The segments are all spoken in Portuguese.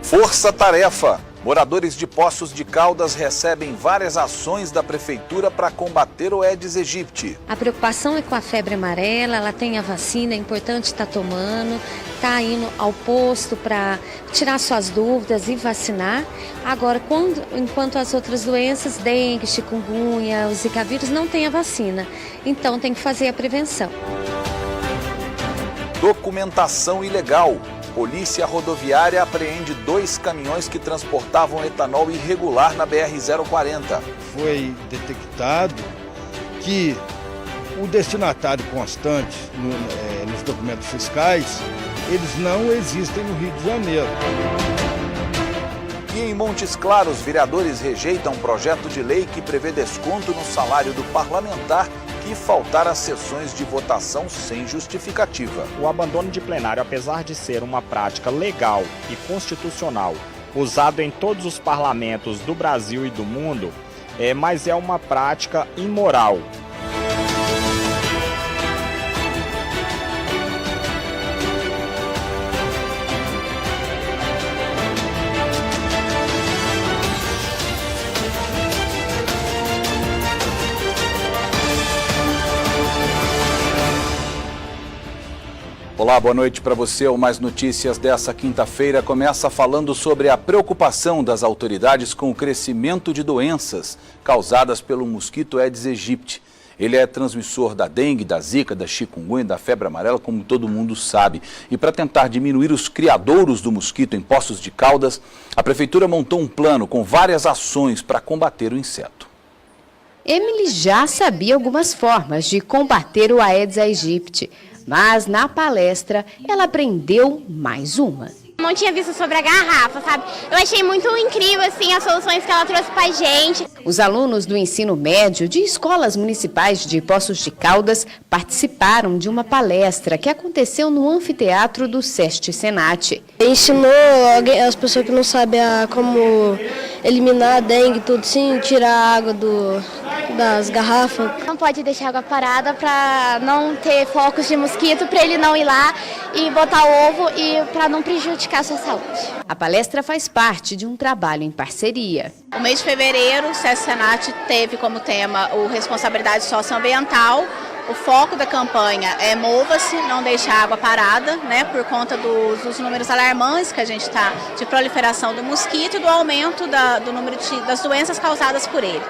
Força-tarefa. Moradores de Poços de Caldas recebem várias ações da prefeitura para combater o Aedes aegypti. A preocupação é com a febre amarela, ela tem a vacina, é importante estar tomando, está indo ao posto para tirar suas dúvidas e vacinar. Agora, enquanto as outras doenças, dengue, chikungunya, o zika vírus, não tem a vacina. Então tem que fazer a prevenção. Documentação ilegal. Polícia Rodoviária apreende 2 caminhões que transportavam etanol irregular na BR-040. Foi detectado que o destinatário constante nos documentos fiscais, eles não existem no Rio de Janeiro. E em Montes Claros, vereadores rejeitam um projeto de lei que prevê desconto no salário do parlamentar e faltar às sessões de votação sem justificativa. O abandono de plenário, apesar de ser uma prática legal e constitucional, usado em todos os parlamentos do Brasil e do mundo, mas é uma prática imoral. Olá, boa noite para você. O Mais Notícias dessa quinta-feira começa falando sobre a preocupação das autoridades com o crescimento de doenças causadas pelo mosquito Aedes aegypti. Ele é transmissor da dengue, da zika, da chikungunya, da febre amarela, como todo mundo sabe. E para tentar diminuir os criadouros do mosquito em Poços de Caldas, a prefeitura montou um plano com várias ações para combater o inseto. Emily já sabia algumas formas de combater o Aedes aegypti. Mas na palestra ela aprendeu mais uma. Não tinha visto sobre a garrafa, sabe? Eu achei muito incrível assim as soluções que ela trouxe pra gente. Os alunos do ensino médio de escolas municipais de Poços de Caldas participaram de uma palestra que aconteceu no anfiteatro do SEST Senat. Ensinou as pessoas que não sabem como eliminar a dengue, tudo assim, tirar a água das garrafas. Não pode deixar água parada para não ter focos de mosquito, para ele não ir lá e botar ovo e para não prejudicar a sua saúde. A palestra faz parte de um trabalho em parceria. O mês de fevereiro, o SEST Senat teve como tema o responsabilidade socioambiental. O foco da campanha é mova-se, não deixe a água parada, né, por conta dos números alarmantes que a gente está de proliferação do mosquito e do aumento do número das doenças causadas por ele.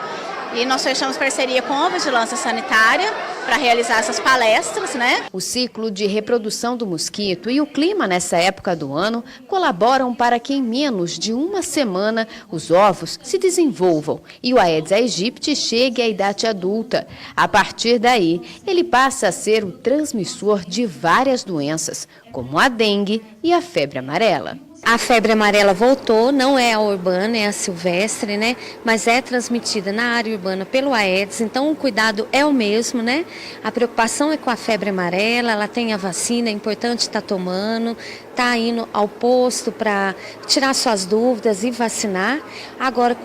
E nós fechamos parceria com a Vigilância Sanitária para realizar essas palestras, né? O ciclo de reprodução do mosquito e o clima nessa época do ano colaboram para que em menos de uma semana os ovos se desenvolvam e o Aedes aegypti chegue à idade adulta. A partir daí, ele passa a ser o transmissor de várias doenças, como a dengue e a febre amarela. A febre amarela voltou, não é a urbana, é a silvestre, né? Mas é transmitida na área urbana pelo Aedes, então o cuidado é o mesmo, né? A preocupação é com a febre amarela, ela tem a vacina, é importante estar tomando, está indo ao posto para tirar suas dúvidas e vacinar. Agora,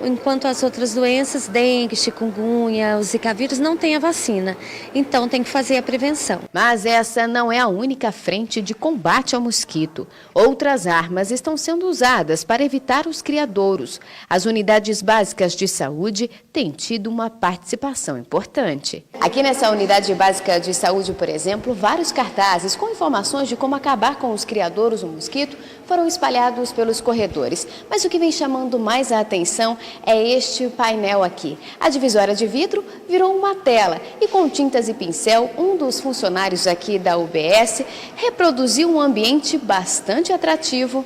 enquanto as outras doenças, dengue, chikungunya, o zika vírus, não tem a vacina. Então tem que fazer a prevenção. Mas essa não é a única frente de combate ao mosquito. Outras armas estão sendo usadas para evitar os criadouros. As unidades básicas de saúde têm tido uma participação importante. Aqui nessa unidade básica de saúde, por exemplo, vários cartazes com informações de como acabar com os criadouros do mosquito foram espalhados pelos corredores. Mas o que vem chamando mais a atenção é este painel aqui. A divisória de vidro virou uma tela e com tintas e pincel, um dos funcionários aqui da UBS reproduziu um ambiente bastante atrativo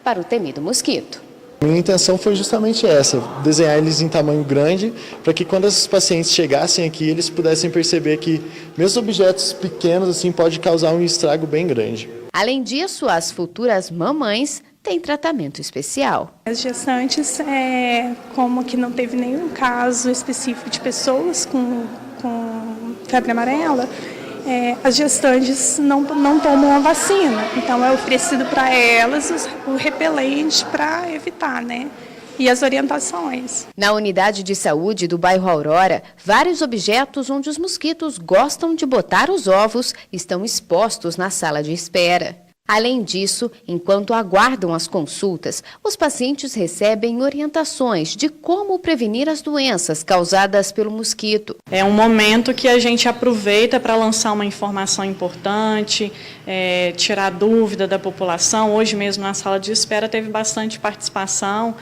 para o temido mosquito. Minha intenção foi justamente essa, desenhar eles em tamanho grande, para que quando esses pacientes chegassem aqui, eles pudessem perceber que mesmo objetos pequenos assim podem causar um estrago bem grande. Além disso, as futuras mamães têm tratamento especial. As gestantes, como que não teve nenhum caso específico de pessoas com febre amarela, as gestantes não tomam a vacina, então é oferecido para elas o repelente para evitar, né? E as orientações. Na unidade de saúde do bairro Aurora, vários objetos onde os mosquitos gostam de botar os ovos estão expostos na sala de espera. Além disso, enquanto aguardam as consultas, os pacientes recebem orientações de como prevenir as doenças causadas pelo mosquito. É um momento que a gente aproveita para lançar uma informação importante, tirar dúvida da população. Hoje mesmo na sala de espera teve bastante participação,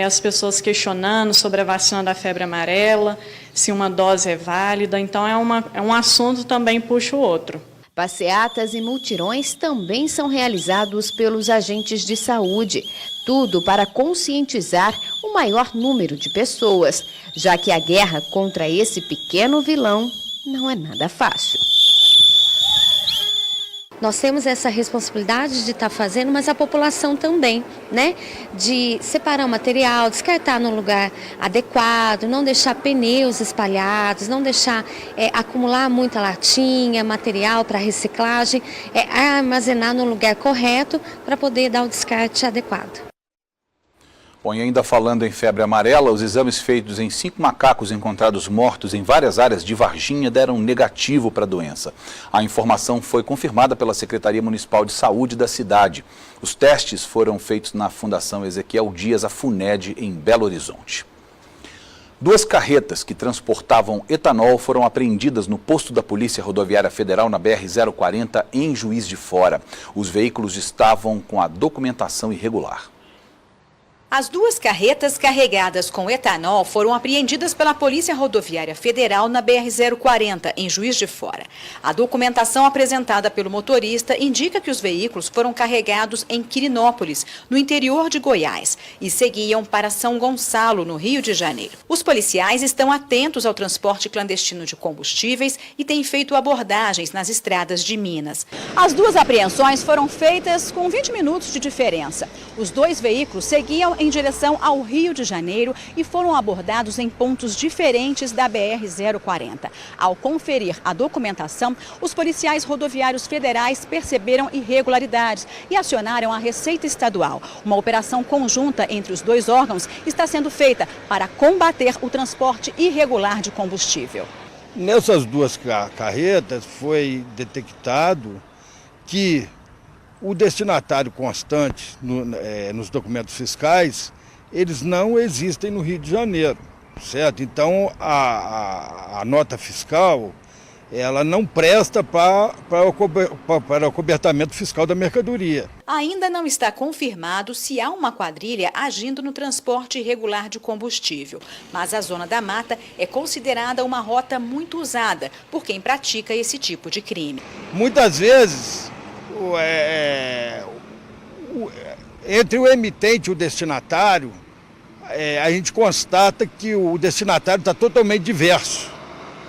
as pessoas questionando sobre a vacina da febre amarela, se uma dose é válida. Então é um assunto também puxa o outro. Passeatas e multirões também são realizados pelos agentes de saúde, tudo para conscientizar o maior número de pessoas, já que a guerra contra esse pequeno vilão não é nada fácil. Nós temos essa responsabilidade de estar fazendo, mas a população também, né? De separar o material, descartar no lugar adequado, não deixar pneus espalhados, não deixar acumular muita latinha, material para reciclagem, armazenar no lugar correto para poder dar o descarte adequado. Bom, e ainda falando em febre amarela, os exames feitos em 5 macacos encontrados mortos em várias áreas de Varginha deram negativo para a doença. A informação foi confirmada pela Secretaria Municipal de Saúde da cidade. Os testes foram feitos na Fundação Ezequiel Dias, a FUNED, em Belo Horizonte. 2 carretas que transportavam etanol foram apreendidas no posto da Polícia Rodoviária Federal na BR-040 em Juiz de Fora. Os veículos estavam com a documentação irregular. As 2 carretas carregadas com etanol foram apreendidas pela Polícia Rodoviária Federal na BR-040, em Juiz de Fora. A documentação apresentada pelo motorista indica que os veículos foram carregados em Quirinópolis, no interior de Goiás, e seguiam para São Gonçalo, no Rio de Janeiro. Os policiais estão atentos ao transporte clandestino de combustíveis e têm feito abordagens nas estradas de Minas. As 2 apreensões foram feitas com 20 minutos de diferença. Os 2 veículos seguiam em direção ao Rio de Janeiro e foram abordados em pontos diferentes da BR-040. Ao conferir a documentação, os policiais rodoviários federais perceberam irregularidades e acionaram a Receita Estadual. Uma operação conjunta entre os 2 órgãos está sendo feita para combater o transporte irregular de combustível. Nessas 2 carretas foi detectado que o destinatário constante nos documentos fiscais, eles não existem no Rio de Janeiro, certo? Então, a nota fiscal, ela não presta para o cobertamento fiscal da mercadoria. Ainda não está confirmado se há uma quadrilha agindo no transporte irregular de combustível, mas a Zona da Mata é considerada uma rota muito usada por quem pratica esse tipo de crime. Muitas vezes, entre o emitente e o destinatário, a gente constata que o destinatário está totalmente diverso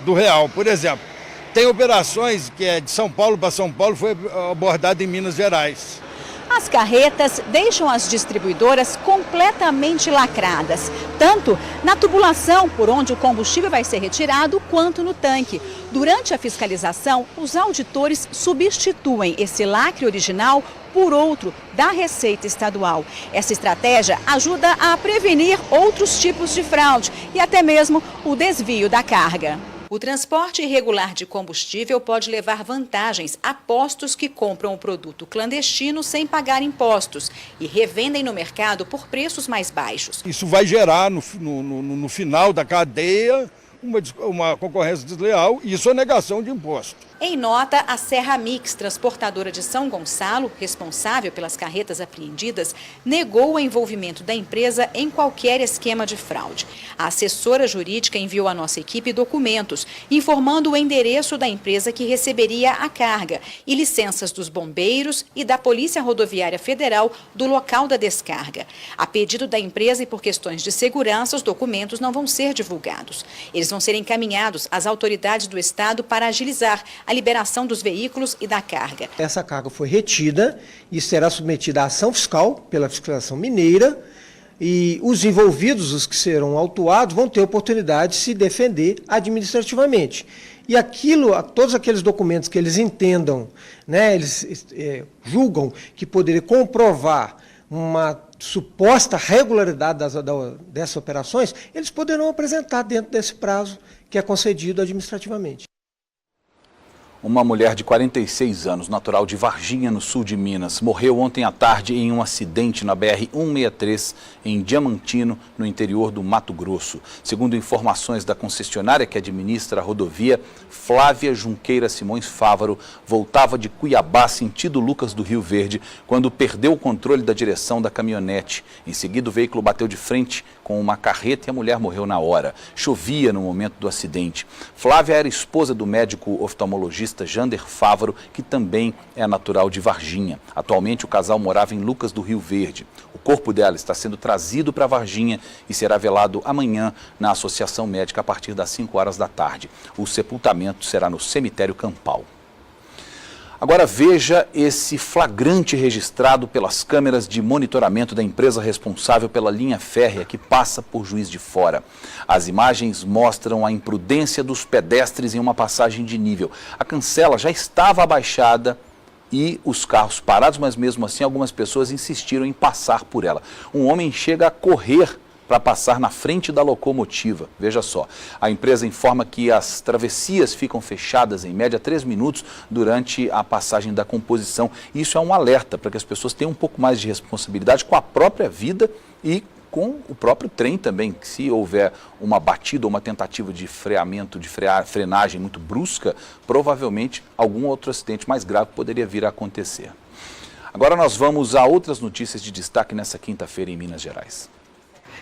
do real. Por exemplo, tem operações que é de São Paulo para São Paulo, foi abordado em Minas Gerais. As carretas deixam as distribuidoras completamente lacradas, tanto na tubulação por onde o combustível vai ser retirado, quanto no tanque. Durante a fiscalização, os auditores substituem esse lacre original por outro da Receita Estadual. Essa estratégia ajuda a prevenir outros tipos de fraude e até mesmo o desvio da carga. O transporte irregular de combustível pode levar vantagens a postos que compram o produto clandestino sem pagar impostos e revendem no mercado por preços mais baixos. Isso vai gerar no final da cadeia uma concorrência desleal e sonegação de imposto. Em nota, a Serra Mix, transportadora de São Gonçalo, responsável pelas carretas apreendidas, negou o envolvimento da empresa em qualquer esquema de fraude. A assessora jurídica enviou à nossa equipe documentos informando o endereço da empresa que receberia a carga e licenças dos bombeiros e da Polícia Rodoviária Federal do local da descarga. A pedido da empresa e por questões de segurança, os documentos não vão ser divulgados. Eles vão ser encaminhados às autoridades do Estado para agilizar a liberação dos veículos e da carga. Essa carga foi retida e será submetida à ação fiscal pela fiscalização mineira e os envolvidos, os que serão autuados, vão ter oportunidade de se defender administrativamente. E todos aqueles documentos que eles entendam, né, eles julgam que poderia comprovar uma suposta regularidade dessas operações, eles poderão apresentar dentro desse prazo que é concedido administrativamente. Uma mulher de 46 anos, natural de Varginha, no sul de Minas, morreu ontem à tarde em um acidente na BR-163, em Diamantino, no interior do Mato Grosso. Segundo informações da concessionária que administra a rodovia, Flávia Junqueira Simões Fávaro voltava de Cuiabá, sentido Lucas do Rio Verde, quando perdeu o controle da direção da caminhonete. Em seguida, o veículo bateu de frente com uma carreta e a mulher morreu na hora. Chovia no momento do acidente. Flávia era esposa do médico oftalmologista Jander Fávaro, que também é natural de Varginha. Atualmente, o casal morava em Lucas do Rio Verde. O corpo dela está sendo trazido para Varginha e será velado amanhã na Associação Médica a partir das 5 horas da tarde. O sepultamento será no cemitério Campal. Agora veja esse flagrante registrado pelas câmeras de monitoramento da empresa responsável pela linha férrea que passa por Juiz de Fora. As imagens mostram a imprudência dos pedestres em uma passagem de nível. A cancela já estava abaixada e os carros parados, mas mesmo assim algumas pessoas insistiram em passar por ela. Um homem chega a correr para passar na frente da locomotiva. Veja só, a empresa informa que as travessias ficam fechadas em média 3 minutos durante a passagem da composição. Isso é um alerta para que as pessoas tenham um pouco mais de responsabilidade com a própria vida e com o próprio trem também. Se houver uma batida ou uma tentativa de freamento, de frenagem muito brusca, provavelmente algum outro acidente mais grave poderia vir a acontecer. Agora nós vamos a outras notícias de destaque nessa quinta-feira em Minas Gerais.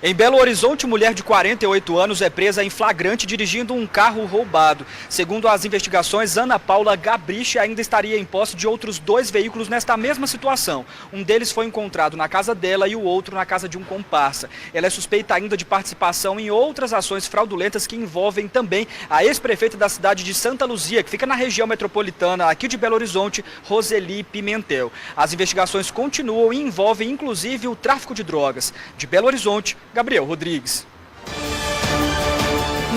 Em Belo Horizonte, mulher de 48 anos é presa em flagrante dirigindo um carro roubado. Segundo as investigações, Ana Paula Gabriche ainda estaria em posse de outros 2 veículos nesta mesma situação. Um deles foi encontrado na casa dela e o outro na casa de um comparsa. Ela é suspeita ainda de participação em outras ações fraudulentas que envolvem também a ex-prefeita da cidade de Santa Luzia, que fica na região metropolitana aqui de Belo Horizonte, Roseli Pimentel. As investigações continuam e envolvem inclusive o tráfico de drogas. De Belo Horizonte, Gabriel Rodrigues.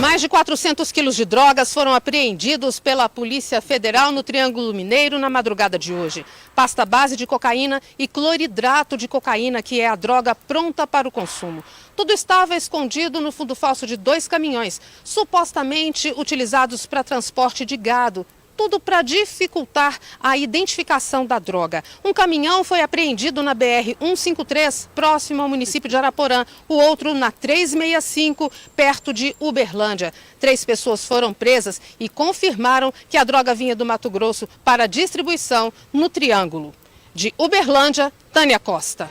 Mais de 400 quilos de drogas foram apreendidos pela Polícia Federal no Triângulo Mineiro na madrugada de hoje. Pasta base de cocaína e cloridrato de cocaína, que é a droga pronta para o consumo. Tudo estava escondido no fundo falso de 2 caminhões, supostamente utilizados para transporte de gado. Tudo para dificultar a identificação da droga. Um caminhão foi apreendido na BR-153, próximo ao município de Araporã. O outro na 365, perto de Uberlândia. 3 pessoas foram presas e confirmaram que a droga vinha do Mato Grosso para distribuição no Triângulo. De Uberlândia, Tânia Costa.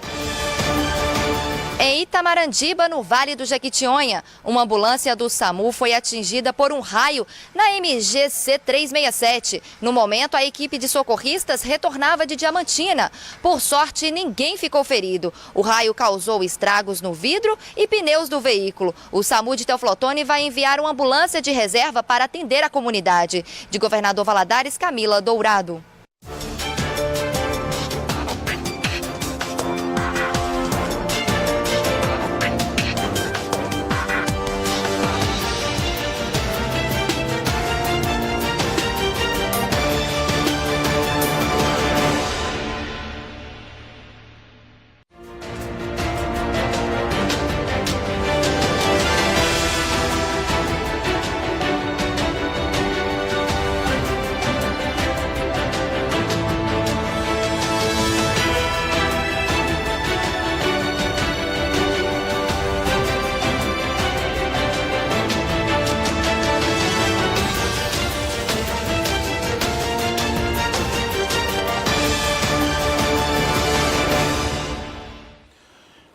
Em Itamarandiba, no Vale do Jequitinhonha, uma ambulância do SAMU foi atingida por um raio na MGC 367. No momento, a equipe de socorristas retornava de Diamantina. Por sorte, ninguém ficou ferido. O raio causou estragos no vidro e pneus do veículo. O SAMU de Teoflotone vai enviar uma ambulância de reserva para atender a comunidade. De Governador Valadares, Camila Dourado.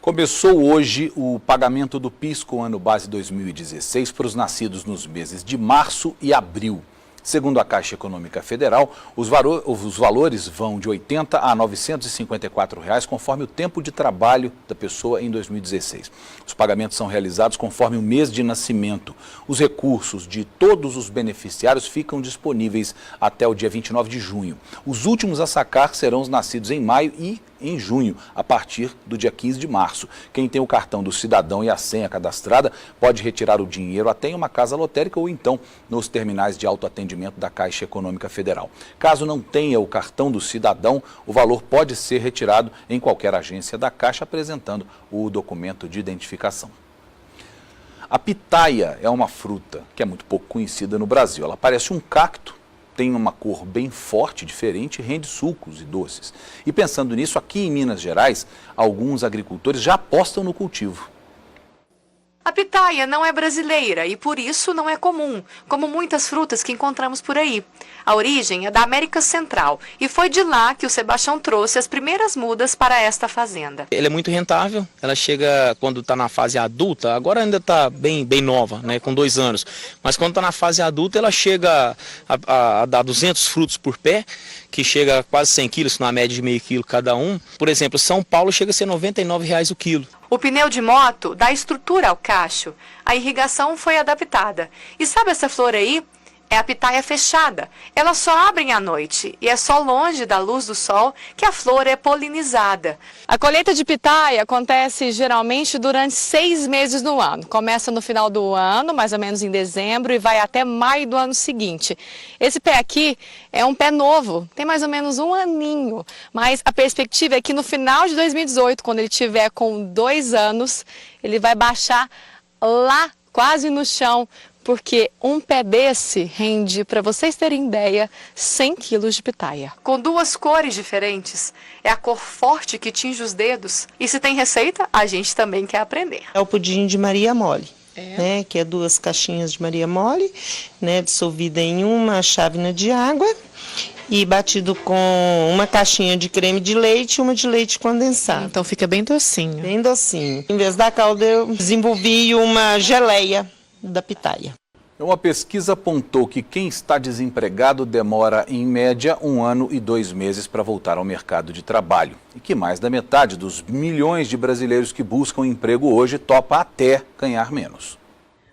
Começou hoje o pagamento do PIS com ano base 2016 para os nascidos nos meses de março e abril. Segundo a Caixa Econômica Federal, os valores vão de R$ 80 a R$ 954, conforme o tempo de trabalho da pessoa em 2016. Os pagamentos são realizados conforme o mês de nascimento. Os recursos de todos os beneficiários ficam disponíveis até o dia 29 de junho. Os últimos a sacar serão os nascidos em maio e em junho, a partir do dia 15 de março. Quem tem o cartão do cidadão e a senha cadastrada pode retirar o dinheiro até em uma casa lotérica ou então nos terminais de autoatendimento da Caixa Econômica Federal. Caso não tenha o cartão do cidadão, o valor pode ser retirado em qualquer agência da Caixa apresentando o documento de identificação. A pitaia é uma fruta que é muito pouco conhecida no Brasil. Ela parece um cacto tem uma cor bem forte, diferente, rende sucos e doces. E pensando nisso, aqui em Minas Gerais, alguns agricultores já apostam no cultivo. A pitaia não é brasileira e por isso não é comum, como muitas frutas que encontramos por aí. A origem é da América Central e foi de lá que o Sebastião trouxe as primeiras mudas para esta fazenda. Ela é muito rentável, ela chega quando está na fase adulta, agora ainda está bem nova, né, com 2 anos, mas quando está na fase adulta ela chega a dar 200 frutos por pé, que chega a quase 100 quilos, na média de meio quilo cada um. Por exemplo, São Paulo chega a ser R$ 99,00 o quilo. O pneu de moto dá estrutura ao cacho. A irrigação foi adaptada. E sabe essa flor aí? É a pitaia fechada. Elas só abrem à noite e é só longe da luz do sol que a flor é polinizada. A colheita de pitaia acontece geralmente durante 6 meses no ano. Começa no final do ano, mais ou menos em dezembro, e vai até maio do ano seguinte. Esse pé aqui é um pé novo, tem mais ou menos 1 aninho. Mas a perspectiva é que no final de 2018, quando ele tiver com 2 anos, ele vai baixar lá, quase no chão, porque um pé desse rende, para vocês terem ideia, 100 quilos de pitaia. Com 2 cores diferentes, é a cor forte que tinge os dedos. E se tem receita, a gente também quer aprender. É o pudim de Maria Mole, né, que é 2 caixinhas de Maria Mole, né, dissolvida em uma chávena de água e batido com uma caixinha de creme de leite e uma de leite condensado. Então fica bem docinho. Bem docinho. Em vez da calda, eu desenvolvi uma geleia da pitaia. Uma pesquisa apontou que quem está desempregado demora, em média, 1 ano e 2 meses para voltar ao mercado de trabalho. E que mais da metade dos milhões de brasileiros que buscam emprego hoje topa até ganhar menos.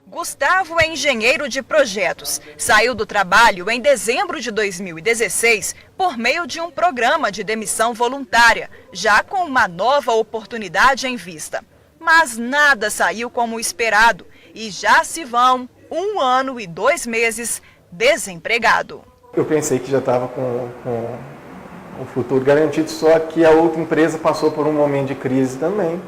Gustavo é engenheiro de projetos. Saiu do trabalho em dezembro de 2016 por meio de um programa de demissão voluntária, já com uma nova oportunidade em vista. Mas nada saiu como esperado e já se vão 1 ano e 2 meses desempregado. Eu pensei que já estava com o futuro garantido, só que a outra empresa passou por um momento de crise também,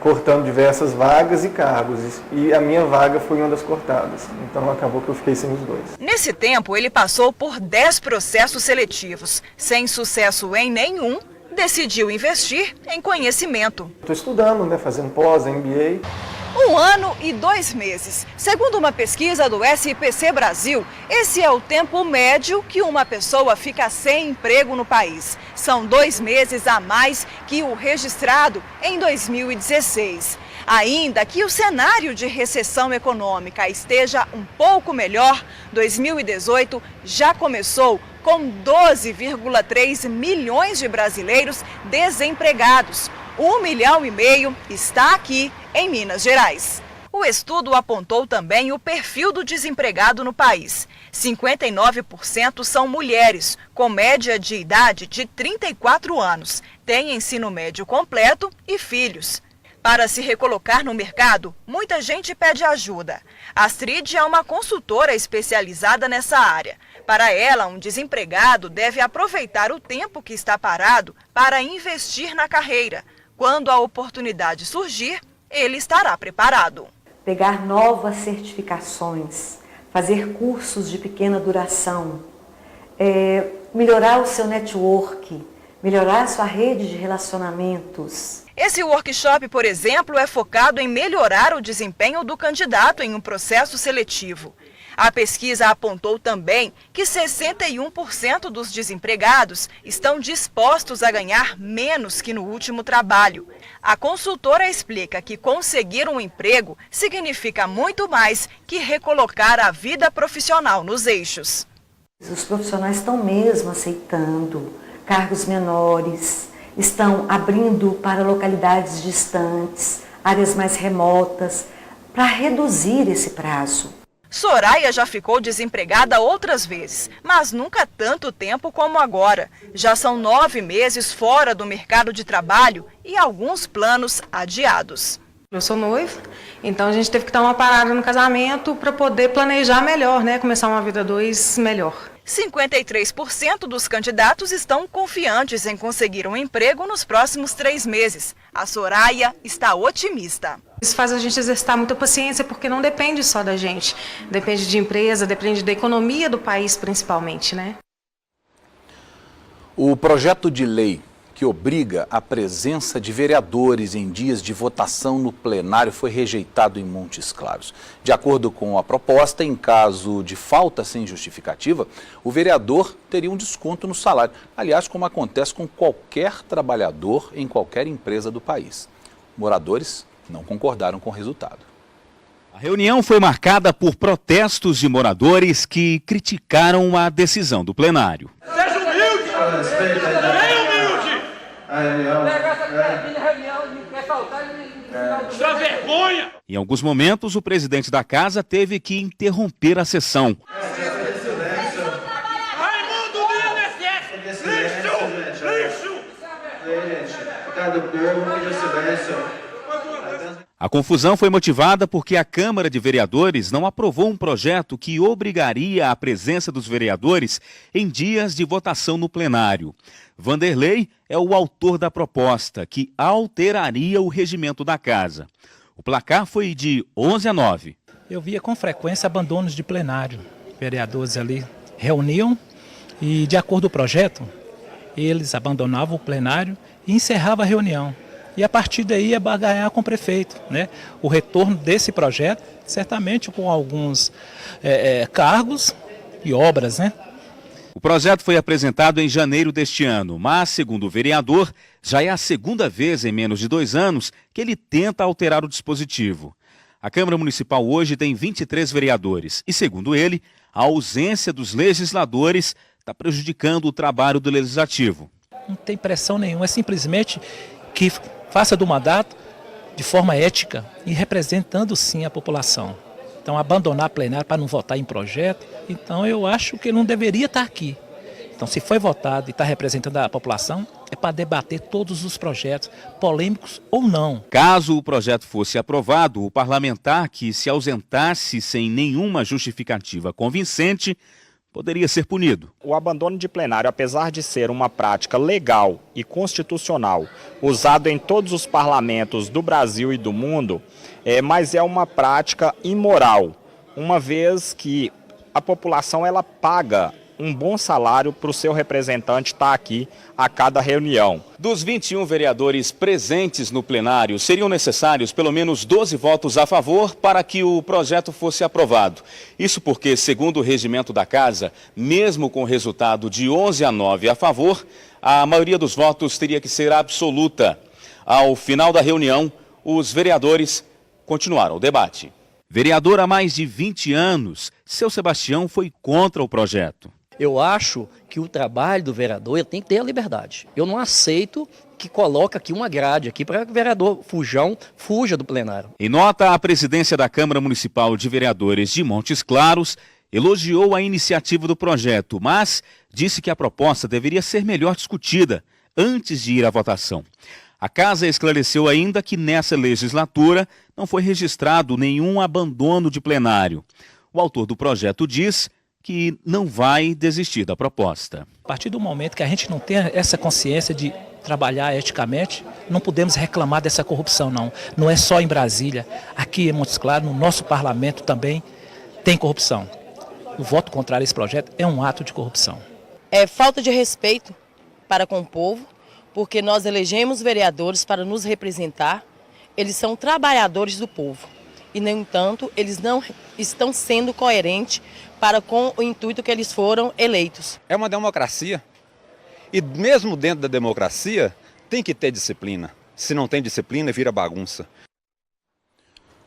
cortando diversas vagas e cargos, e a minha vaga foi uma das cortadas, então acabou que eu fiquei sem os 2. Nesse tempo, ele passou por 10 processos seletivos. Sem sucesso em nenhum, decidiu investir em conhecimento. Estou estudando, né, fazendo pós, MBA. 1 ano e 2 meses. Segundo uma pesquisa do SPC Brasil, esse é o tempo médio que uma pessoa fica sem emprego no país. São 2 meses a mais que o registrado em 2016. Ainda que o cenário de recessão econômica esteja um pouco melhor, 2018 já começou com 12,3 milhões de brasileiros desempregados. 1,5 milhão está aqui em Minas Gerais. O estudo apontou também o perfil do desempregado no país. 59% são mulheres, com média de idade de 34 anos, têm ensino médio completo e filhos. Para se recolocar no mercado, muita gente pede ajuda. Astrid é uma consultora especializada nessa área. Para ela, um desempregado deve aproveitar o tempo que está parado para investir na carreira. Quando a oportunidade surgir, ele estará preparado. Pegar novas certificações, fazer cursos de pequena duração, melhorar o seu network, melhorar a sua rede de relacionamentos. Esse workshop, por exemplo, é focado em melhorar o desempenho do candidato em um processo seletivo. A pesquisa apontou também que 61% dos desempregados estão dispostos a ganhar menos que no último trabalho. A consultora explica que conseguir um emprego significa muito mais que recolocar a vida profissional nos eixos. Os profissionais estão mesmo aceitando cargos menores, estão abrindo para localidades distantes, áreas mais remotas, para reduzir esse prazo. Soraya já ficou desempregada outras vezes, mas nunca tanto tempo como agora. Já são 9 meses fora do mercado de trabalho e alguns planos adiados. Eu sou noiva, então a gente teve que dar uma parada no casamento para poder planejar melhor, né? Começar uma vida 2 melhor. 53% dos candidatos estão confiantes em conseguir um emprego nos próximos 3 meses. A Soraya está otimista. Isso faz a gente exercitar muita paciência, porque não depende só da gente. Depende de empresa, depende da economia do país, principalmente, né? O projeto de lei que obriga a presença de vereadores em dias de votação no plenário foi rejeitado em Montes Claros. De acordo com a proposta, em caso de falta sem justificativa, o vereador teria um desconto no salário. Aliás, como acontece com qualquer trabalhador em qualquer empresa do país. Moradores não concordaram com o resultado. A reunião foi marcada por protestos de moradores que criticaram a decisão do plenário. Seja humilde! Bem humilde! Isso é vergonha! Em alguns momentos, o presidente da casa teve que interromper a sessão. Raimundo do INSS! Lixo! Lixo! A confusão foi motivada porque a Câmara de Vereadores não aprovou um projeto que obrigaria a presença dos vereadores em dias de votação no plenário. Vanderlei é o autor da proposta, que alteraria o regimento da casa. O placar foi de 11-9. Eu via com frequência abandonos de plenário. Vereadores ali reuniam e, de acordo com o projeto, eles abandonavam o plenário e encerravam a reunião. E a partir daí ia barganhar com o prefeito, né? O retorno desse projeto, certamente com alguns cargos e obras, né? O projeto foi apresentado em janeiro deste ano, mas, segundo o vereador, já é a segunda vez em menos de 2 anos que ele tenta alterar o dispositivo. A Câmara Municipal hoje tem 23 vereadores e, segundo ele, a ausência dos legisladores está prejudicando o trabalho do Legislativo. Não tem pressão nenhuma, é simplesmente que faça do mandato de forma ética e representando sim a população. Então, abandonar plenário para não votar em projeto, então eu acho que não deveria estar aqui. Então, se foi votado e está representando a população, é para debater todos os projetos, polêmicos ou não. Caso o projeto fosse aprovado, o parlamentar que se ausentasse sem nenhuma justificativa convincente poderia ser punido. O abandono de plenário, apesar de ser uma prática legal e constitucional, usado em todos os parlamentos do Brasil e do mundo, mas é uma prática imoral, uma vez que a população ela paga um bom salário para o seu representante estar aqui a cada reunião. Dos 21 vereadores presentes no plenário, seriam necessários pelo menos 12 votos a favor para que o projeto fosse aprovado. Isso porque, segundo o regimento da casa, mesmo com o resultado de 11-9 a favor, a maioria dos votos teria que ser absoluta. Ao final da reunião, os vereadores continuaram o debate. Vereador há mais de 20 anos, seu Sebastião foi contra o projeto. Eu acho que o trabalho do vereador tem que ter a liberdade. Eu não aceito que coloque aqui uma grade aqui para que o vereador fuja do plenário. Em nota, a presidência da Câmara Municipal de Vereadores de Montes Claros elogiou a iniciativa do projeto, mas disse que a proposta deveria ser melhor discutida antes de ir à votação. A casa esclareceu ainda que nessa legislatura não foi registrado nenhum abandono de plenário. O autor do projeto diz que não vai desistir da proposta. A partir do momento que a gente não tem essa consciência de trabalhar eticamente, não podemos reclamar dessa corrupção, não. Não é só em Brasília. Aqui em Montes Claros, no nosso parlamento também tem corrupção. O voto contrário a esse projeto é um ato de corrupção. É falta de respeito para com o povo, porque nós elegemos vereadores para nos representar. Eles são trabalhadores do povo. E, no entanto, eles não estão sendo coerentes para com o intuito que eles foram eleitos. É uma democracia. E mesmo dentro da democracia, tem que ter disciplina. Se não tem disciplina, vira bagunça.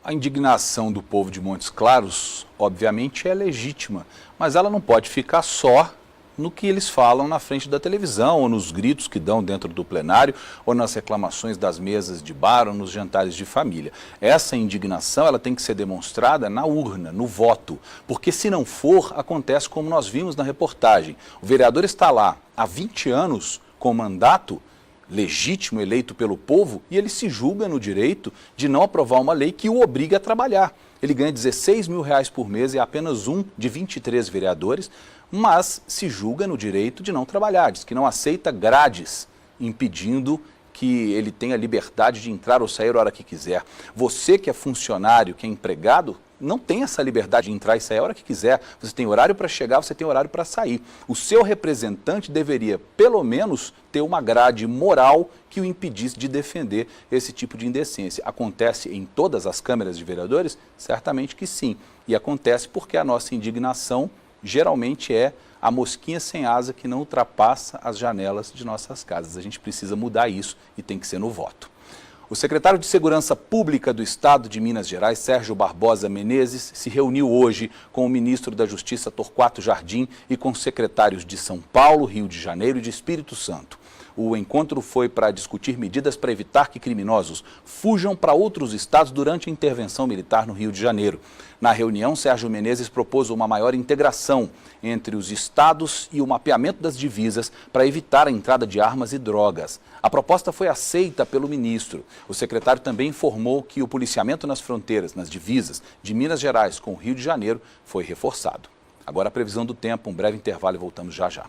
A indignação do povo de Montes Claros, obviamente, é legítima, mas ela não pode ficar só no que eles falam na frente da televisão, ou nos gritos que dão dentro do plenário, ou nas reclamações das mesas de bar, ou nos jantares de família. Essa indignação ela tem que ser demonstrada na urna, no voto, porque se não for, acontece como nós vimos na reportagem. O vereador está lá há 20 anos com mandato legítimo, eleito pelo povo, e ele se julga no direito de não aprovar uma lei que o obriga a trabalhar. Ele ganha R$16 mil por mês, é apenas um de 23 vereadores. mas se julga no direito de não trabalhar, diz que não aceita grades impedindo que ele tenha liberdade de entrar ou sair a hora que quiser. Você que é funcionário, que é empregado, não tem essa liberdade de entrar e sair a hora que quiser. Você tem horário para chegar, você tem horário para sair. O seu representante deveria, pelo menos, ter uma grade moral que o impedisse de defender esse tipo de indecência. Acontece em todas as câmaras de vereadores? Certamente que sim. E acontece porque a nossa indignação geralmente é a mosquinha sem asa que não ultrapassa as janelas de nossas casas. A gente precisa mudar isso e tem que ser no voto. O secretário de Segurança Pública do Estado de Minas Gerais, Sérgio Barbosa Menezes, se reuniu hoje com o ministro da Justiça, Torquato Jardim, e com secretários de São Paulo, Rio de Janeiro e de Espírito Santo. O encontro foi para discutir medidas para evitar que criminosos fujam para outros estados durante a intervenção militar no Rio de Janeiro. Na reunião, Sérgio Menezes propôs uma maior integração entre os estados e o mapeamento das divisas para evitar a entrada de armas e drogas. A proposta foi aceita pelo ministro. O secretário também informou que o policiamento nas fronteiras, nas divisas de Minas Gerais com o Rio de Janeiro foi reforçado. Agora a previsão do tempo, um breve intervalo e voltamos já já.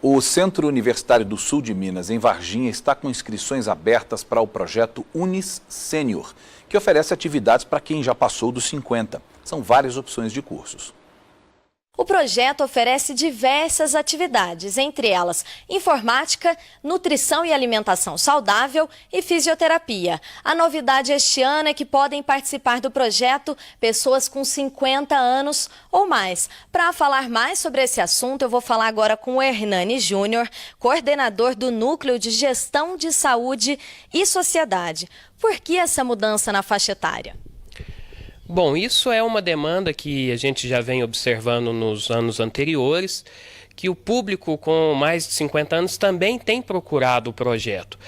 O Centro Universitário do Sul de Minas, em Varginha, está com inscrições abertas para o projeto Unis Sênior, que oferece atividades para quem já passou dos 50. São várias opções de cursos. O projeto oferece diversas atividades, entre elas informática, nutrição e alimentação saudável e fisioterapia. A novidade este ano é que podem participar do projeto pessoas com 50 anos ou mais. Para falar mais sobre esse assunto, eu vou falar agora com o Hernani Júnior, coordenador do Núcleo de Gestão de Saúde e Sociedade. Por que essa mudança na faixa etária? Bom, isso é uma demanda que a gente já vem observando nos anos anteriores, que o público com mais de 50 anos também tem procurado o projeto.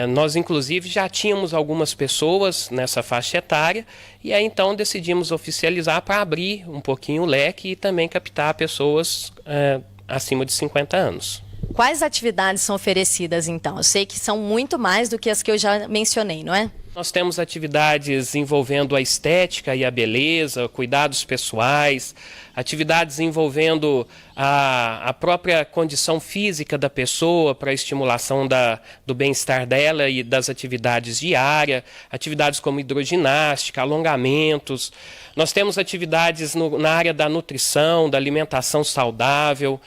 Nós, inclusive, já tínhamos algumas pessoas nessa faixa etária e aí então decidimos oficializar para abrir um pouquinho o leque e também captar pessoas acima de 50 anos. Quais atividades são oferecidas, então? Eu sei que são muito mais do que as que eu já mencionei, não é? Nós temos atividades envolvendo a estética e a beleza, cuidados pessoais, atividades envolvendo a própria condição física da pessoa para a estimulação do bem-estar dela e das atividades diárias, atividades como hidroginástica, alongamentos. Nós temos atividades na área da nutrição, da alimentação saudável.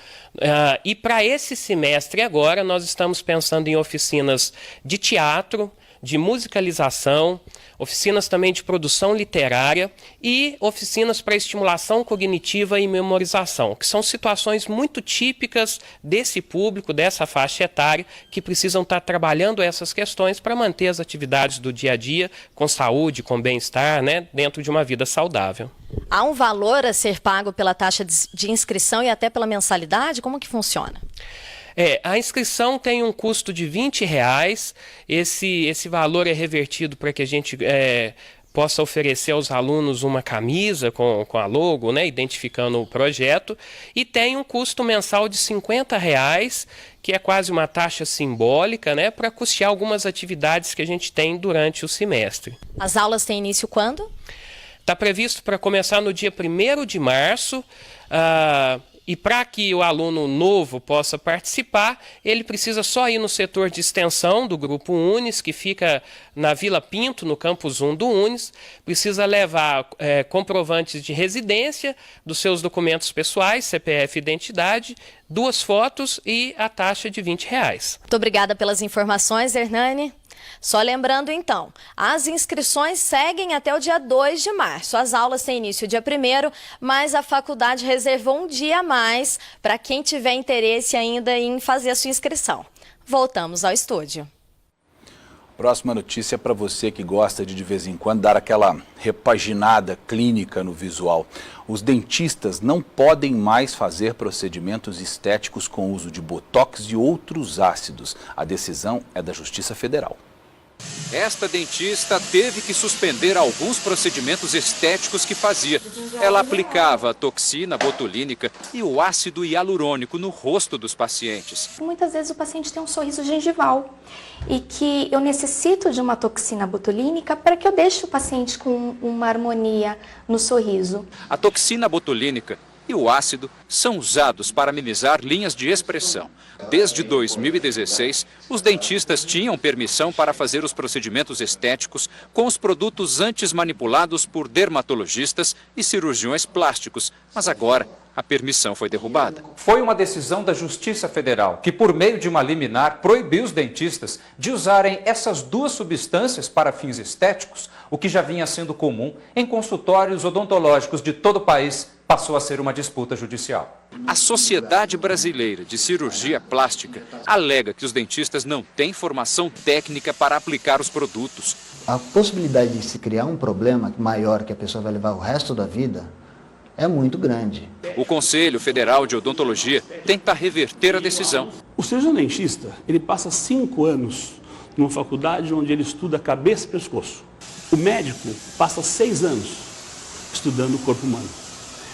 E para esse semestre agora nós estamos pensando em oficinas de teatro, de musicalização, oficinas também de produção literária e oficinas para estimulação cognitiva e memorização, que são situações muito típicas desse público, dessa faixa etária, que precisam estar trabalhando essas questões para manter as atividades do dia a dia com saúde, com bem-estar, né, dentro de uma vida saudável. Há um valor a ser pago pela taxa de inscrição e até pela mensalidade? Como que funciona? A inscrição tem um custo de R$20, esse valor é revertido para que a gente possa oferecer aos alunos uma camisa com a logo, né, identificando o projeto, e tem um custo mensal de R$50, que é quase uma taxa simbólica, né, para custear algumas atividades que a gente tem durante o semestre. As aulas têm início quando? Está previsto para começar no dia 1º de março, e para que o aluno novo possa participar, ele precisa só ir no setor de extensão do Grupo Unis, que fica na Vila Pinto, no campus 1 do Unis. Precisa levar comprovantes de residência dos seus documentos pessoais, CPF e identidade, 2 fotos e a taxa de R$20. Muito obrigada pelas informações, Hernani. Só lembrando então, as inscrições seguem até o dia 2 de março. As aulas têm início dia 1º, mas a faculdade reservou um dia a mais para quem tiver interesse ainda em fazer a sua inscrição. Voltamos ao estúdio. Próxima notícia é para você que gosta de vez em quando dar aquela repaginada clínica no visual. Os dentistas não podem mais fazer procedimentos estéticos com uso de botox e outros ácidos. A decisão é da Justiça Federal. Esta dentista teve que suspender alguns procedimentos estéticos que fazia. Ela aplicava a toxina botulínica e o ácido hialurônico no rosto dos pacientes. Muitas vezes o paciente tem um sorriso gengival e que eu necessito de uma toxina botulínica para que eu deixe o paciente com uma harmonia no sorriso. A toxina botulínica e o ácido são usados para amenizar linhas de expressão. Desde 2016, os dentistas tinham permissão para fazer os procedimentos estéticos com os produtos antes manipulados por dermatologistas e cirurgiões plásticos, mas agora a permissão foi derrubada. Foi uma decisão da Justiça Federal que, por meio de uma liminar, proibiu os dentistas de usarem essas duas substâncias para fins estéticos, o que já vinha sendo comum em consultórios odontológicos de todo o país. Passou a ser uma disputa judicial. A Sociedade Brasileira de Cirurgia Plástica alega que os dentistas não têm formação técnica para aplicar os produtos. A possibilidade de se criar um problema maior que a pessoa vai levar o resto da vida é muito grande. O Conselho Federal de Odontologia tenta reverter a decisão. O cirurgião dentista, ele passa 5 anos numa faculdade onde ele estuda cabeça e pescoço. O médico passa 6 anos estudando o corpo humano.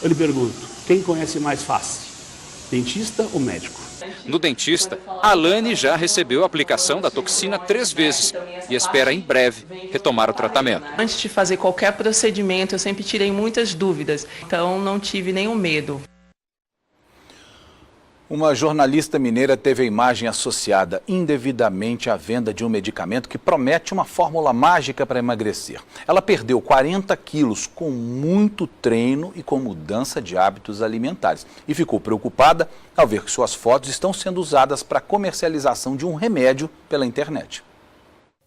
Eu lhe pergunto, quem conhece mais fácil, dentista ou médico? No dentista, a Alane já recebeu a aplicação da toxina 3 vezes e espera em breve retomar o tratamento. Antes de fazer qualquer procedimento, eu sempre tirei muitas dúvidas, então não tive nenhum medo. Uma jornalista mineira teve a imagem associada indevidamente à venda de um medicamento que promete uma fórmula mágica para emagrecer. Ela perdeu 40 quilos com muito treino e com mudança de hábitos alimentares. E ficou preocupada ao ver que suas fotos estão sendo usadas para comercialização de um remédio pela internet.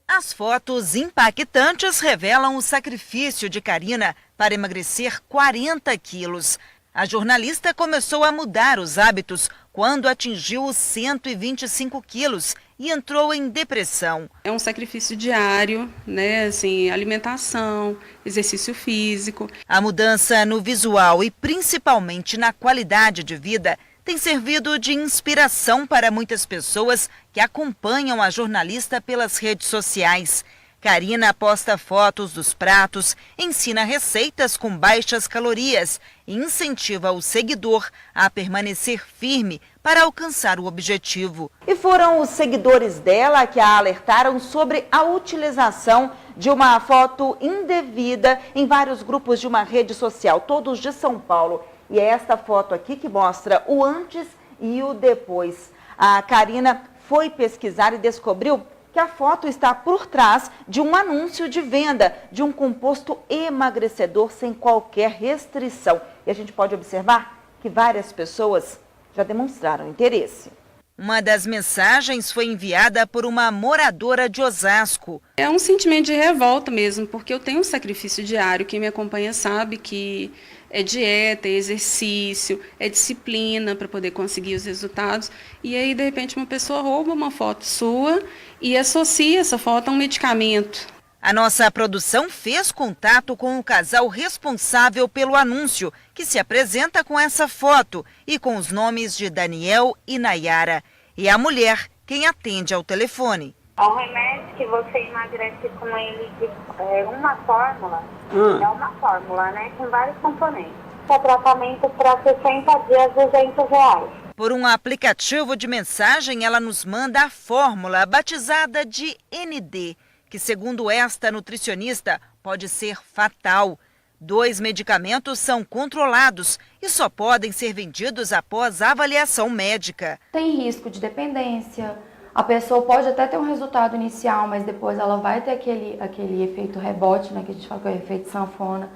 As fotos impactantes revelam o sacrifício de Karina para emagrecer 40 quilos. A jornalista começou a mudar os hábitos quando atingiu os 125 quilos e entrou em depressão. É um sacrifício diário, né? Assim, alimentação, exercício físico. A mudança no visual e principalmente na qualidade de vida tem servido de inspiração para muitas pessoas que acompanham a jornalista pelas redes sociais. Karina posta fotos dos pratos, ensina receitas com baixas calorias e incentiva o seguidor a permanecer firme para alcançar o objetivo. E foram os seguidores dela que a alertaram sobre a utilização de uma foto indevida em vários grupos de uma rede social, todos de São Paulo. E é esta foto aqui que mostra o antes e o depois. A Karina foi pesquisar e descobriu que a foto está por trás de um anúncio de venda de um composto emagrecedor sem qualquer restrição. E a gente pode observar que várias pessoas já demonstraram interesse. Uma das mensagens foi enviada por uma moradora de Osasco. É um sentimento de revolta mesmo, porque eu tenho um sacrifício diário. Quem me acompanha sabe que é dieta, é exercício, é disciplina para poder conseguir os resultados. E aí, de repente, uma pessoa rouba uma foto sua e associa essa foto a um medicamento. A nossa produção fez contato com o casal responsável pelo anúncio, que se apresenta com essa foto e com os nomes de Daniel e Nayara. E a mulher quem atende ao telefone. É um remédio que você emagrece com ele de uma fórmula. É uma fórmula, né? Com vários componentes. É tratamento para 60 dias, R$200. Por um aplicativo de mensagem, ela nos manda a fórmula batizada de ND, que, segundo esta nutricionista, pode ser fatal. 2 medicamentos são controlados e só podem ser vendidos após avaliação médica. Tem risco de dependência. A pessoa pode até ter um resultado inicial, mas depois ela vai ter aquele efeito rebote, né, que a gente fala que é o efeito sanfona.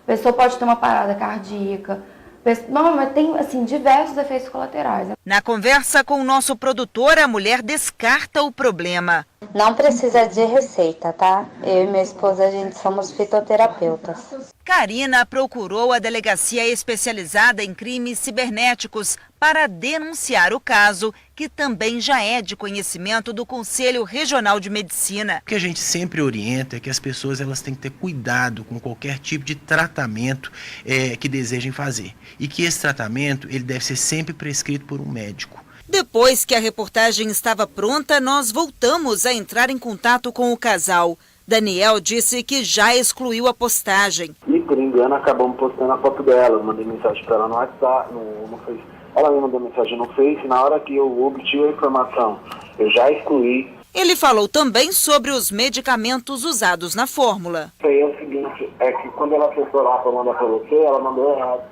A pessoa pode ter uma parada cardíaca. Não, mas tem assim, diversos efeitos colaterais. Na conversa com o nosso produtor, a mulher descarta o problema. Não precisa de receita, tá? Eu e minha esposa, a gente somos fitoterapeutas. Karina procurou a delegacia especializada em crimes cibernéticos para denunciar o caso, que também já é de conhecimento do Conselho Regional de Medicina. O que a gente sempre orienta é que as pessoas elas têm que ter cuidado com qualquer tipo de tratamento que desejem fazer. E que esse tratamento ele deve ser sempre prescrito por um médico. Depois que a reportagem estava pronta, nós voltamos a entrar em contato com o casal. Daniel disse que já excluiu a postagem. E por engano acabamos postando a foto dela. Eu mandei mensagem para ela no WhatsApp, no Face. Ela me mandou mensagem no Face. Na hora que eu obtive a informação, eu já excluí. Ele falou também sobre os medicamentos usados na fórmula. Isso aí é o seguinte, é que quando ela acessou lá para mandar para você, ela mandou errado.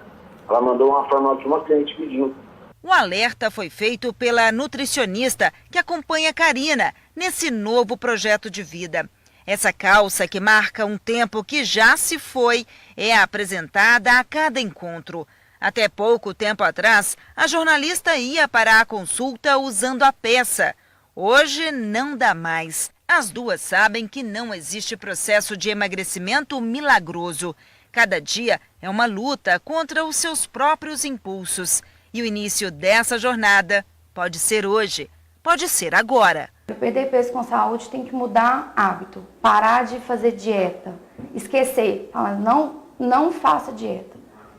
Ela mandou uma fórmula que uma cliente pediu. O alerta foi feito pela nutricionista que acompanha Karina nesse novo projeto de vida. Essa calça, que marca um tempo que já se foi, é apresentada a cada encontro. Até pouco tempo atrás, a jornalista ia para a consulta usando a peça. Hoje não dá mais. As duas sabem que não existe processo de emagrecimento milagroso. Cada dia é uma luta contra os seus próprios impulsos. E o início dessa jornada pode ser hoje, pode ser agora. Perder peso com saúde tem que mudar hábito, parar de fazer dieta, esquecer, falar não faça dieta,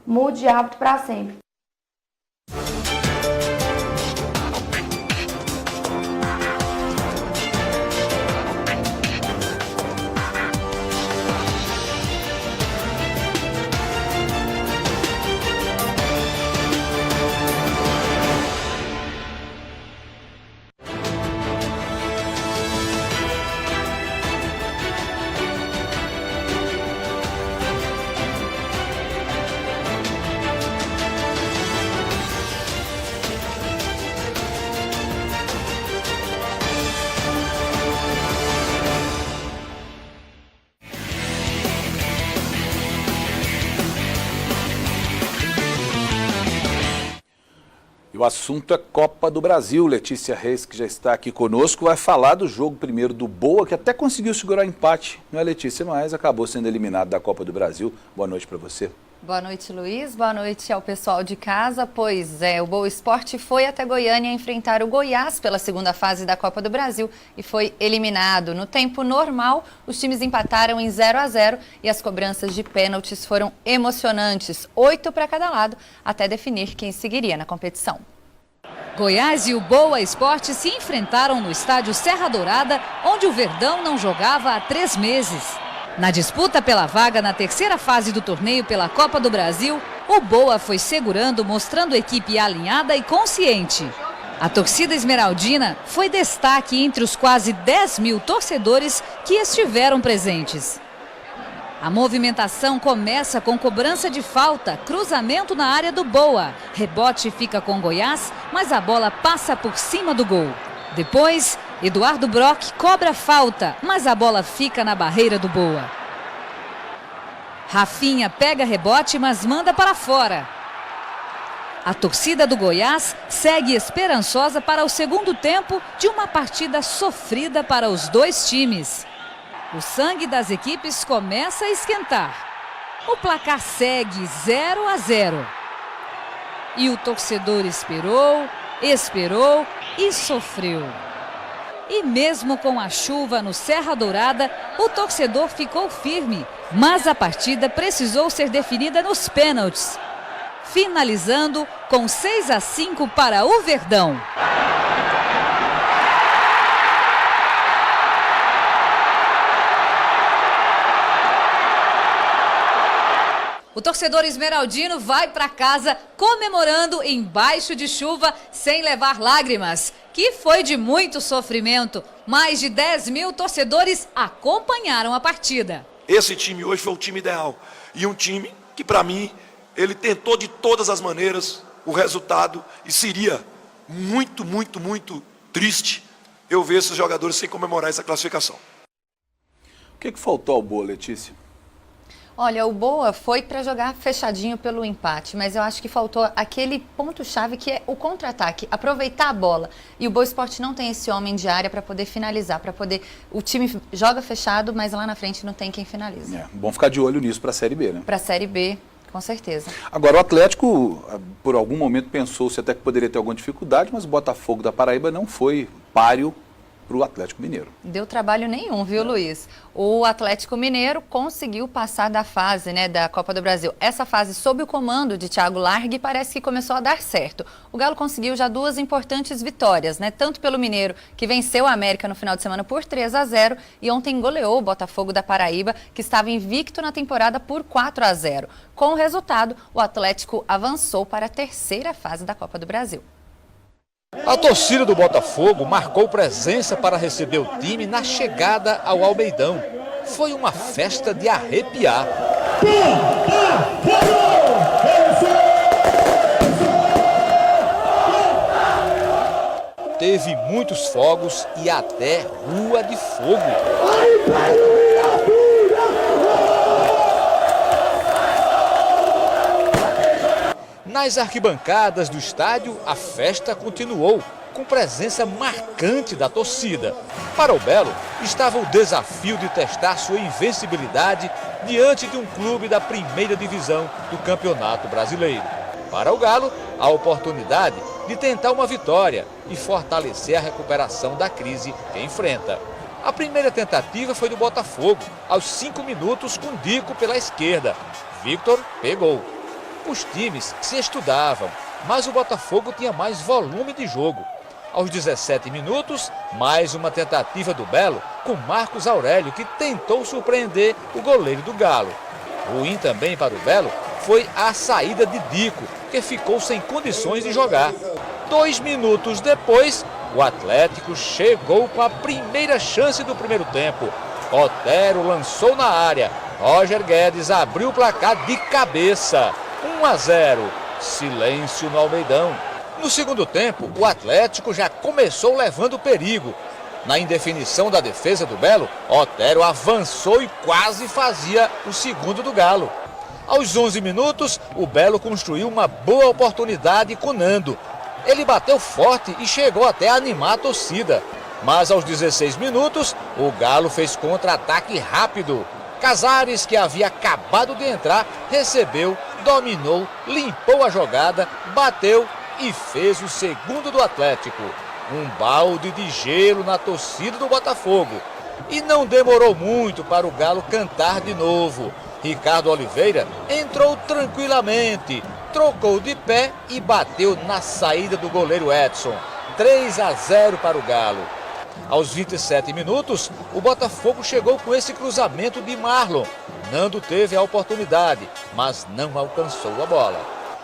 mude hábito para sempre. O assunto é Copa do Brasil. Letícia Reis, que já está aqui conosco, vai falar do jogo primeiro do Boa, que até conseguiu segurar o empate, não é, Letícia? Mas acabou sendo eliminado da Copa do Brasil. Boa noite para você. Boa noite, Luiz. Boa noite ao pessoal de casa. Pois é, o Boa Esporte foi até Goiânia enfrentar o Goiás pela segunda fase da Copa do Brasil e foi eliminado. No tempo normal, os times empataram em 0-0 e as cobranças de pênaltis foram emocionantes, 8 para cada lado, até definir quem seguiria na competição. Goiás e o Boa Esporte se enfrentaram no estádio Serra Dourada, onde o Verdão não jogava há 3 meses. Na disputa pela vaga na terceira fase do torneio pela Copa do Brasil, o Boa foi segurando, mostrando equipe alinhada e consciente. A torcida esmeraldina foi destaque entre os quase 10 mil torcedores que estiveram presentes. A movimentação começa com cobrança de falta, cruzamento na área do Boa. Rebote fica com Goiás, mas a bola passa por cima do gol. Depois, Eduardo Brock cobra falta, mas a bola fica na barreira do Boa. Rafinha pega rebote, mas manda para fora. A torcida do Goiás segue esperançosa para o segundo tempo de uma partida sofrida para os dois times. O sangue das equipes começa a esquentar. O placar segue 0-0. E o torcedor esperou e sofreu. E mesmo com a chuva no Serra Dourada, o torcedor ficou firme. Mas a partida precisou ser definida nos pênaltis, finalizando com 6-5 para o Verdão. O torcedor esmeraldino vai para casa comemorando embaixo de chuva sem levar lágrimas, que foi de muito sofrimento. Mais de 10 mil torcedores acompanharam a partida. Esse time hoje foi o time ideal e um time que, para mim, ele tentou de todas as maneiras o resultado e seria muito, muito, muito triste eu ver esses jogadores sem comemorar essa classificação. O que faltou ao Boa, Letícia? Olha, o Boa foi para jogar fechadinho pelo empate, mas eu acho que faltou aquele ponto-chave que é o contra-ataque, aproveitar a bola. E o Boa Esporte não tem esse homem de área para poder finalizar, para poder... O time joga fechado, mas lá na frente não tem quem finaliza. Bom ficar de olho nisso para a Série B, né? Para a Série B, com certeza. Agora, o Atlético, por algum momento, pensou-se até que poderia ter alguma dificuldade, mas o Botafogo da Paraíba não foi páreo para o Atlético Mineiro. Deu trabalho nenhum, viu, Luiz? O Atlético Mineiro conseguiu passar da fase, né, da Copa do Brasil. Essa fase sob o comando de Thiago Largue parece que começou a dar certo. O Galo conseguiu já 2 importantes vitórias, né? Tanto pelo Mineiro, que venceu a América no final de semana por 3-0, e ontem goleou o Botafogo da Paraíba, que estava invicto na temporada por 4-0. Com o resultado, o Atlético avançou para a 3ª fase da Copa do Brasil. A torcida do Botafogo marcou presença para receber o time na chegada ao Almeidão. Foi uma festa de arrepiar. Teve muitos fogos e até rua de fogo. Nas arquibancadas do estádio, a festa continuou, com presença marcante da torcida. Para o Belo, estava o desafio de testar sua invencibilidade diante de um clube da 1ª divisão do Campeonato Brasileiro. Para o Galo, a oportunidade de tentar uma vitória e fortalecer a recuperação da crise que enfrenta. A primeira tentativa foi do Botafogo, aos 5 minutos com Dico pela esquerda. Victor pegou. Os times se estudavam, mas o Botafogo tinha mais volume de jogo. Aos 17 minutos, mais uma tentativa do Belo com Marcos Aurélio, que tentou surpreender o goleiro do Galo. Ruim também para o Belo foi a saída de Dico, que ficou sem condições de jogar. 2 minutos depois, o Atlético chegou com a primeira chance do primeiro tempo. Otero lançou na área. Roger Guedes abriu o placar de cabeça. 1-0, silêncio no Almeidão. No segundo tempo, o Atlético já começou levando perigo. Na indefinição da defesa do Belo, Otero avançou e quase fazia o segundo do Galo. Aos 11 minutos, o Belo construiu uma boa oportunidade com Nando. Ele bateu forte e chegou até a animar a torcida. Mas aos 16 minutos, o Galo fez contra-ataque rápido. Casares, que havia acabado de entrar, recebeu, dominou, limpou a jogada, bateu e fez o segundo do Atlético. Um balde de gelo na torcida do Botafogo. E não demorou muito para o Galo cantar de novo. Ricardo Oliveira entrou tranquilamente, trocou de pé e bateu na saída do goleiro Edson. 3-0 para o Galo. Aos 27 minutos, o Botafogo chegou com esse cruzamento de Marlon. Nando teve a oportunidade, mas não alcançou a bola.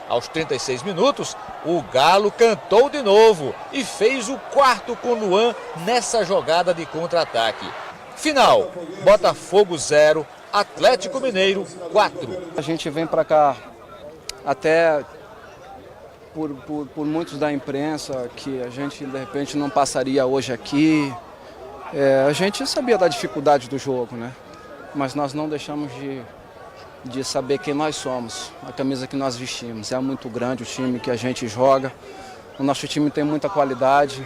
Aos 36 minutos, o Galo cantou de novo e fez o 4º com Luan nessa jogada de contra-ataque. Final, Botafogo 0, Atlético Mineiro 4. A gente vem para cá até por muitos da imprensa que a gente de repente não passaria hoje aqui. A gente sabia da dificuldade do jogo, né? Mas nós não deixamos de saber quem nós somos, a camisa que nós vestimos. É muito grande o time que a gente joga, o nosso time tem muita qualidade.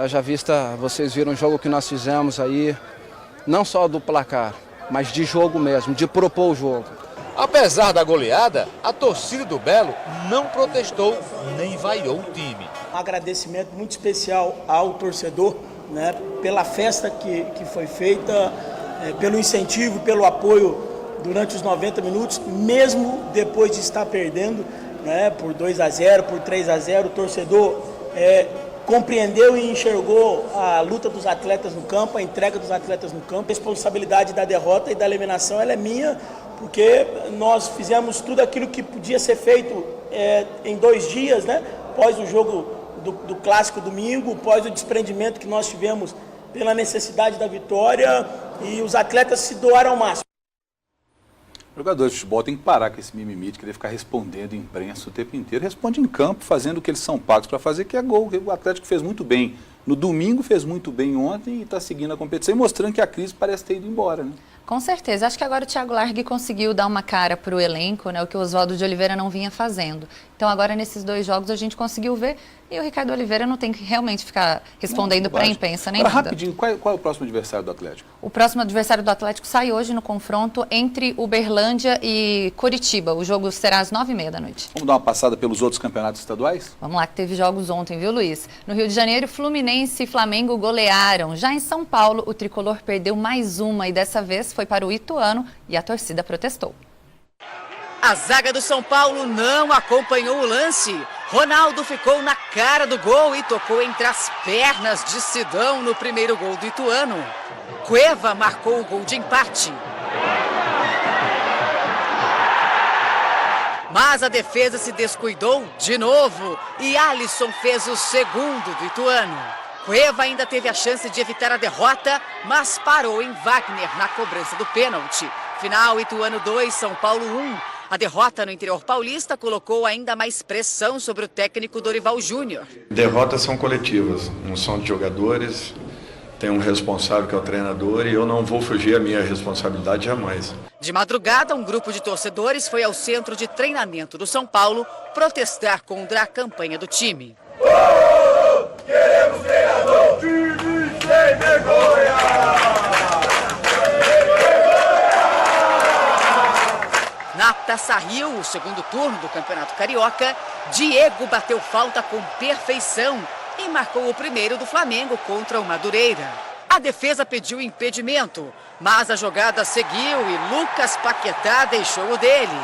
Já vista, vocês viram o jogo que nós fizemos aí, não só do placar, mas de jogo mesmo, de propor o jogo. Apesar da goleada, a torcida do Belo não protestou nem vaiou o time. Um agradecimento muito especial ao torcedor, né, pela festa que foi feita, pelo incentivo, pelo apoio durante os 90 minutos, mesmo depois de estar perdendo, né, por 2-0, por 3-0, o torcedor compreendeu e enxergou a luta dos atletas no campo, a entrega dos atletas no campo. A responsabilidade da derrota e da eliminação ela é minha, porque nós fizemos tudo aquilo que podia ser feito em 2 dias, né? Após o jogo do clássico domingo, após o desprendimento que nós tivemos pela necessidade da vitória, e os atletas se doaram ao máximo. Os jogadores de futebol têm que parar com esse mimimi de querer ficar respondendo em imprensa o tempo inteiro. Responde em campo, fazendo o que eles são pagos para fazer, que é gol. O Atlético fez muito bem no domingo, fez muito bem ontem e está seguindo a competição e mostrando que a crise parece ter ido embora, né? Com certeza. Acho que agora o Thiago Largue conseguiu dar uma cara para o elenco, né, o que o Oswaldo de Oliveira não vinha fazendo. Então agora nesses 2 jogos a gente conseguiu ver e o Ricardo Oliveira não tem que realmente ficar respondendo para a imprensa nem nada. Rapidinho, qual é o próximo adversário do Atlético? O próximo adversário do Atlético sai hoje no confronto entre Uberlândia e Coritiba. O jogo será às 9h30 da noite. Vamos dar uma passada pelos outros campeonatos estaduais? Vamos lá, que teve jogos ontem, viu, Luiz? No Rio de Janeiro, Fluminense e Flamengo golearam. Já em São Paulo, o tricolor perdeu mais uma e dessa vez foi para o Ituano e a torcida protestou. A zaga do São Paulo não acompanhou o lance. Ronaldo ficou na cara do gol e tocou entre as pernas de Sidão no primeiro gol do Ituano. Cueva marcou o gol de empate. Mas a defesa se descuidou de novo e Alisson fez o segundo do Ituano. Cueva ainda teve a chance de evitar a derrota, mas parou em Wagner na cobrança do pênalti. Final, Ituano 2, São Paulo 1. A derrota no interior paulista colocou ainda mais pressão sobre o técnico Dorival Júnior. Derrotas são coletivas, não são de jogadores. Tem um responsável que é o treinador e eu não vou fugir à minha responsabilidade jamais. De madrugada, um grupo de torcedores foi ao centro de treinamento do São Paulo protestar contra a campanha do time. Queremos treinador! Time sem vergonha! Na Taça Rio, o segundo turno do Campeonato Carioca, Diego bateu falta com perfeição e marcou o primeiro do Flamengo contra o Madureira. A defesa pediu impedimento, mas a jogada seguiu e Lucas Paquetá deixou o dele.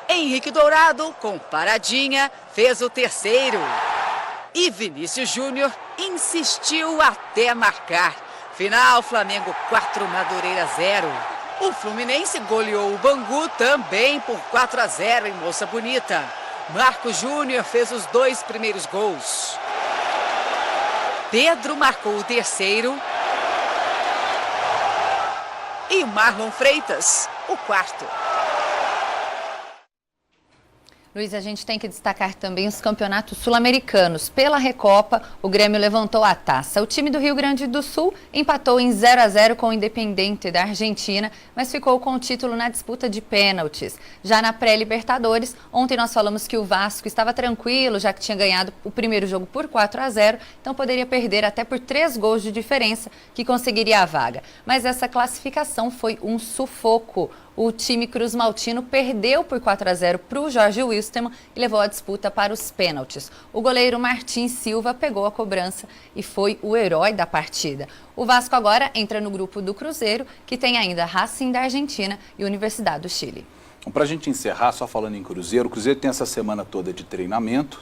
Henrique Dourado, com paradinha, fez o terceiro. E Vinícius Júnior insistiu até marcar. Final, Flamengo 4, Madureira 0. O Fluminense goleou o Bangu também por 4-0 em Moça Bonita. Marcos Júnior fez os 2 primeiros gols. Pedro marcou o terceiro. E Marlon Freitas, o quarto. Luiz, a gente tem que destacar também os campeonatos sul-americanos. Pela Recopa, o Grêmio levantou a taça. O time do Rio Grande do Sul empatou em 0-0 com o Independiente da Argentina, mas ficou com o título na disputa de pênaltis. Já na pré-Libertadores, ontem nós falamos que o Vasco estava tranquilo, já que tinha ganhado o primeiro jogo por 4-0, então poderia perder até por 3 gols de diferença, que conseguiria a vaga. Mas essa classificação foi um sufoco. O time Cruz Maltino perdeu por 4-0 para o Jorge Wilstermann e levou a disputa para os pênaltis. O goleiro Martins Silva pegou a cobrança e foi o herói da partida. O Vasco agora entra no grupo do Cruzeiro, que tem ainda Racing da Argentina e Universidade do Chile. Para a gente encerrar, só falando em Cruzeiro, o Cruzeiro tem essa semana toda de treinamento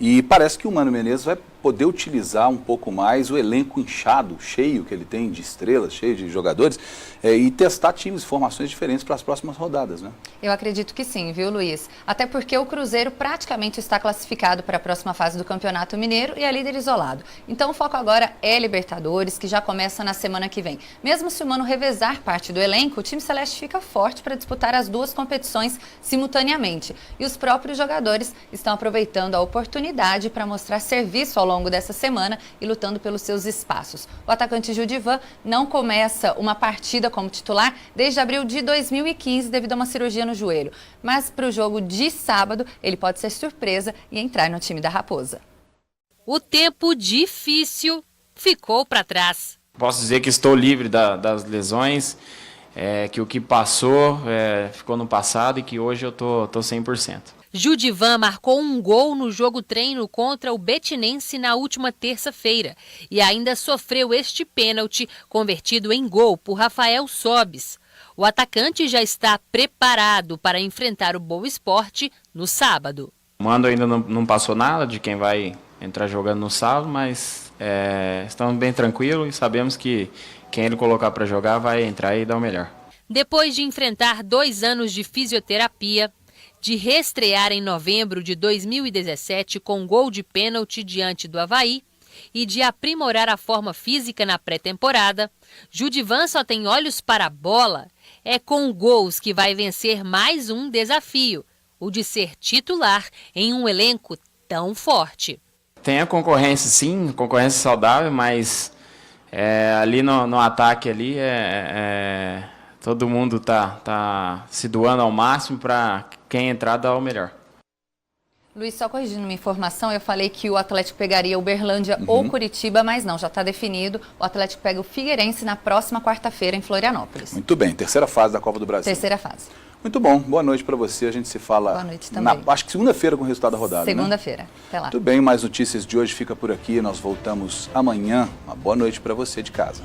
e parece que o Mano Menezes vai poder utilizar um pouco mais o elenco inchado, cheio que ele tem de estrelas, cheio de jogadores, e testar times, formações diferentes para as próximas rodadas, né? Eu acredito que sim, viu, Luiz? Até porque o Cruzeiro praticamente está classificado para a próxima fase do Campeonato Mineiro e é líder isolado. Então o foco agora é Libertadores, que já começa na semana que vem. Mesmo se o Mano revezar parte do elenco, o time celeste fica forte para disputar as 2 competições simultaneamente. E os próprios jogadores estão aproveitando a oportunidade para mostrar serviço ao longo dessa semana e lutando pelos seus espaços. O atacante Judivan não começa uma partida como titular desde abril de 2015 devido a uma cirurgia no joelho. Mas para o jogo de sábado, ele pode ser surpresa e entrar no time da Raposa. O tempo difícil ficou para trás. Posso dizer que estou livre das lesões, que o que passou ficou no passado e que hoje eu tô 100%. Judivan marcou um gol no jogo treino contra o Betinense na última terça-feira e ainda sofreu este pênalti convertido em gol por Rafael Sobis. O atacante já está preparado para enfrentar o Boa Esporte no sábado. O Mando ainda não passou nada de quem vai entrar jogando no sábado, mas estamos bem tranquilos e sabemos que quem ele colocar para jogar vai entrar e dar o melhor. Depois de enfrentar 2 anos de fisioterapia, de reestrear em novembro de 2017 com gol de pênalti diante do Avaí e de aprimorar a forma física na pré-temporada, Judivan só tem olhos para a bola. É com gols que vai vencer mais um desafio, o de ser titular em um elenco tão forte. Tem a concorrência, sim, concorrência saudável, mas ali no ataque ali todo mundo tá se doando ao máximo para quem entrar dar o melhor. Luiz, só corrigindo uma informação, eu falei que o Atlético pegaria o Uberlândia ou Curitiba, mas não, já está definido. O Atlético pega o Figueirense na próxima quarta-feira em Florianópolis. Muito bem, terceira fase da Copa do Brasil. Terceira fase. Muito bom, boa noite para você. A gente se fala boa noite também. Acho que segunda-feira com o resultado da rodada. Segunda-feira, até lá. Muito bem, mais notícias de hoje fica por aqui. Nós voltamos amanhã. Uma boa noite para você de casa.